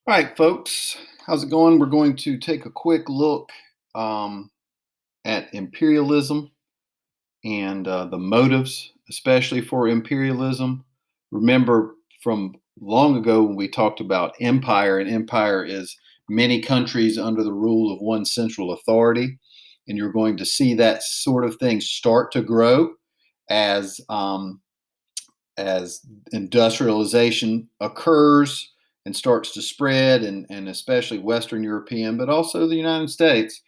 All right, folks, how's it going? We're going to take a quick look um, at imperialism and the motives, especially for imperialism. Remember from long ago when we talked about empire, and empire is many countries under the rule of one central authority. And you're going to see that sort of thing start to grow as as industrialization occurs and starts to spread, and especially Western European, but also the United States,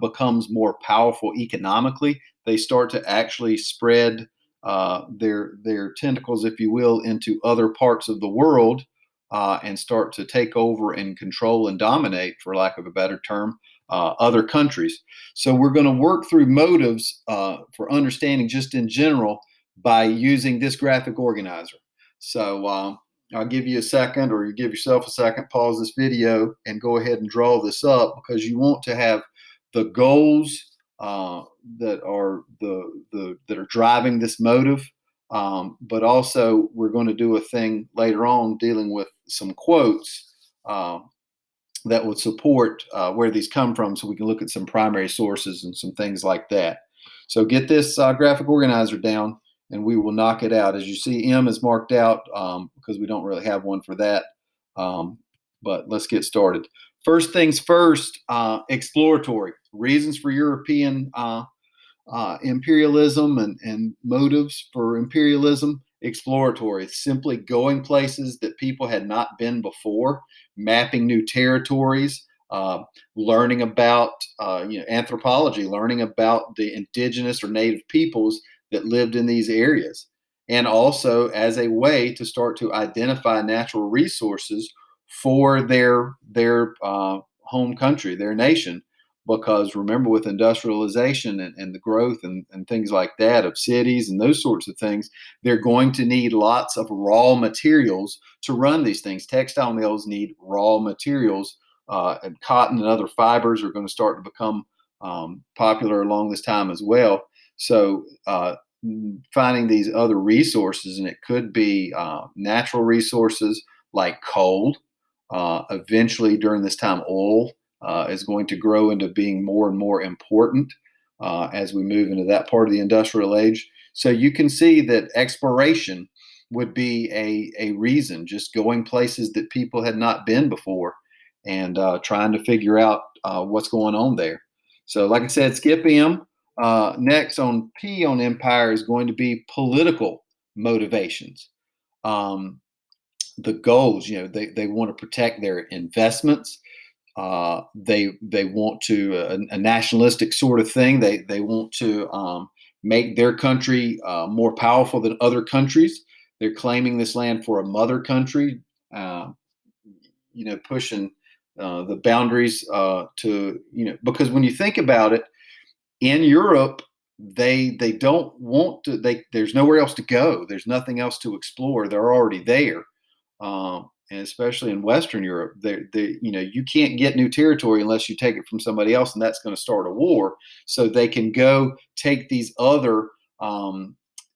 becomes more powerful economically, they start to actually spread their tentacles, if you will, into other parts of the world, and start to take over and control and dominate, for lack of a better term, other countries. So we're going to work through motives for understanding just in general by using this graphic organizer. So I'll give you a second, or you give yourself a second, pause this video and go ahead and draw this up, because you want to have the goals that are that are driving this motive. But also we're going to do a thing later on dealing with some quotes that would support where these come from, so we can look at some primary sources and some things like that. So get this graphic organizer down and we will knock it out. As you see, M is marked out because we don't really have one for that. But let's get started. First things first, exploratory. Reasons for European imperialism and motives for imperialism. Exploratory, simply going places that people had not been before, mapping new territories, learning about anthropology, learning about the indigenous or native peoples that lived in these areas, and also as a way to start to identify natural resources for their home country, their nation. Because remember, with industrialization and the growth and things like that of cities and those sorts of things, they're going to need lots of raw materials to run these things. Textile mills need raw materials, and cotton and other fibers are going to start to become popular along this time as well. So finding these other resources, and it could be natural resources like coal. Eventually, during this time, oil is going to grow into being more and more important as we move into that part of the industrial age. So you can see that exploration would be a reason, just going places that people had not been before and trying to figure out what's going on there. So, like I said, skip M. Next on P on empire is going to be political motivations. Um, the goals, they want to protect their investments. They want to a nationalistic sort of thing. They want to make their country more powerful than other countries. They're claiming this land for a mother country. Uh, Pushing the boundaries to because when you think about it, in Europe, they don't want to. There's nowhere else to go. There's nothing else to explore. They're already there. And especially in Western Europe, you can't get new territory unless you take it from somebody else, and that's going to start a war. So they can go take these other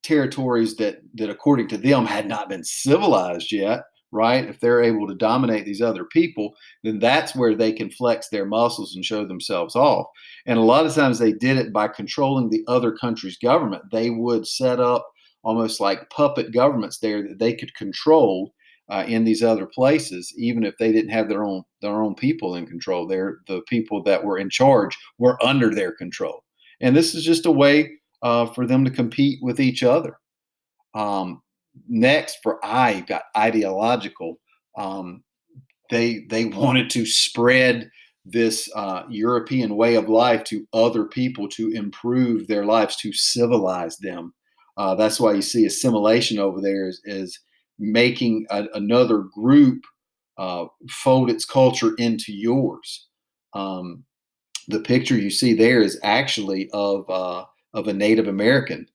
territories that, according to them, had not been civilized yet. Right? If they're able to dominate these other people, then that's where they can flex their muscles and show themselves off. And a lot of times they did it by controlling the other country's government. They would set up almost like puppet governments there that they could control in these other places, even if they didn't have their own people in control. The people that were in charge were under their control, and this is just a way for them to compete with each other. Next, for I, you've got ideological. Um, they wanted to spread this European way of life to other people to improve their lives, to civilize them. That's why you see assimilation over there is making another group fold its culture into yours. Um, the picture you see there is actually of a Native American.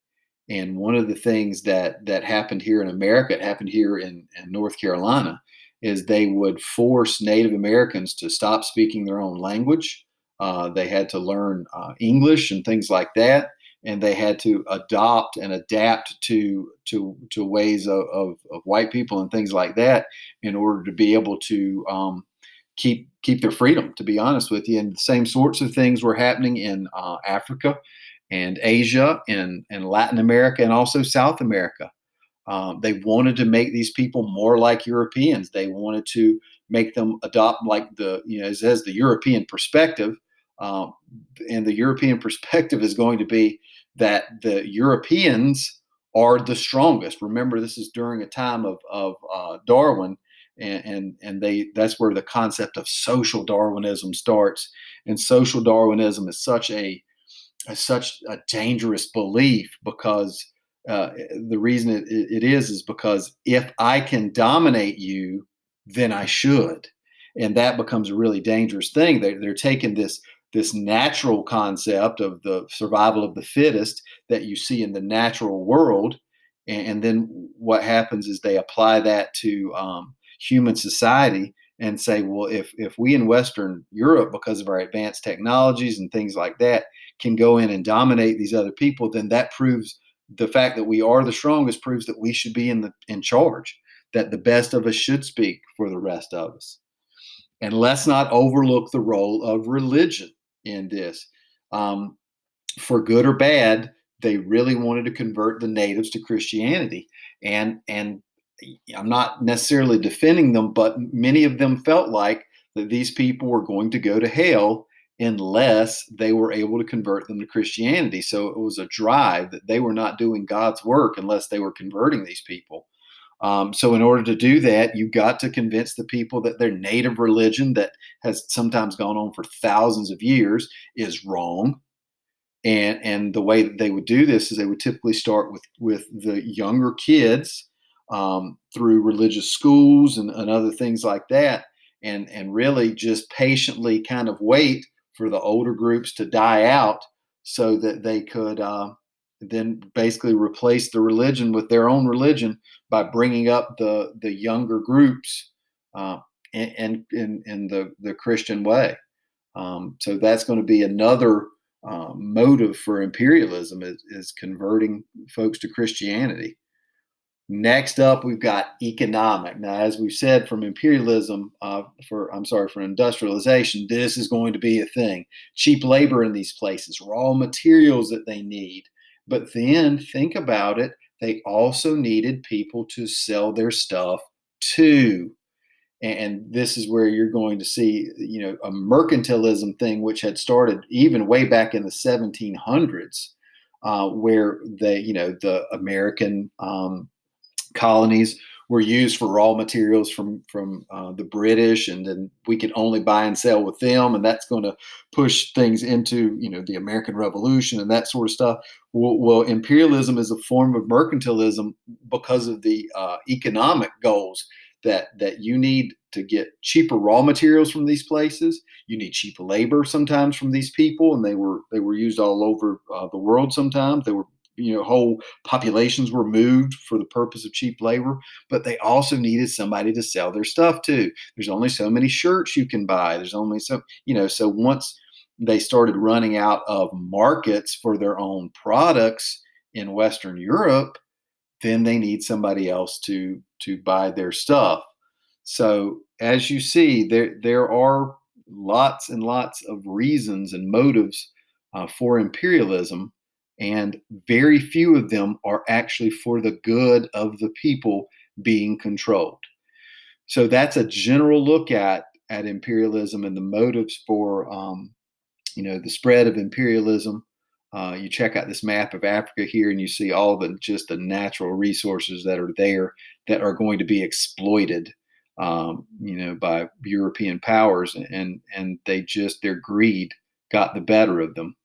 And one of the things that happened here in America, it happened here in North Carolina, is they would force Native Americans to stop speaking their own language. They had to learn English and things like that, and they had to adopt and adapt to ways of white people and things like that in order to be able to keep their freedom. To be honest with you, and the same sorts of things were happening in Africa and Asia and Latin America and also South America. They wanted to make these people more like Europeans. They wanted to make them adopt like it says the European perspective. Um, and the European perspective is going to be that the Europeans are the strongest. Remember, this is during a time of Darwin, and that's where the concept of social Darwinism starts. And social Darwinism is such a dangerous belief because the reason it is because if I can dominate you, then I should, and that becomes a really dangerous thing. They're taking this natural concept of the survival of the fittest that you see in the natural world, and then what happens is they apply that to human society and say, well, if we in Western Europe, because of our advanced technologies and things like that, can go in and dominate these other people, then that proves the fact that we are the strongest proves that we should be in charge, that the best of us should speak for the rest of us. And let's not overlook the role of religion in this. Um, for good or bad, they really wanted to convert the natives to Christianity. And I'm not necessarily defending them, but many of them felt like that these people were going to go to hell unless they were able to convert them to Christianity. So it was a drive that they were not doing God's work unless they were converting these people. So in order to do that, you got to convince the people that their native religion that has sometimes gone on for thousands of years is wrong. And the way that they would do this is they would typically start with the younger kids through religious schools and other things like that, and really just patiently kind of wait for the older groups to die out so that they could then basically replace the religion with their own religion by bringing up the younger groups in the Christian way. So that's going to be another motive for imperialism is converting folks to Christianity. Next up, we've got economic. Now, as we've said, from imperialism, for industrialization, this is going to be a thing. Cheap labor in these places, raw materials that they need. But then think about it, they also needed people to sell their stuff to. And this is where you're going to see, a mercantilism thing, which had started even way back in the 1700s, where the American colonies were used for raw materials from the British, and then we can only buy and sell with them, and that's going to push things into the American Revolution and that sort of stuff. Well, imperialism is a form of mercantilism because of the economic goals that you need to get cheaper raw materials from these places. You need cheap labor sometimes from these people, and they were used all over the world. Sometimes they were whole populations were moved for the purpose of cheap labor, but they also needed somebody to sell their stuff to. There's only so many shirts you can buy. There's only so once they started running out of markets for their own products in Western Europe, then they need somebody else to buy their stuff. So as you see, there are lots and lots of reasons and motives for imperialism, and very few of them are actually for the good of the people being controlled. So that's a general look at imperialism and the motives for the spread of imperialism. You check out this map of Africa here, and you see all the natural resources that are there that are going to be exploited, by European powers, and their greed got the better of them.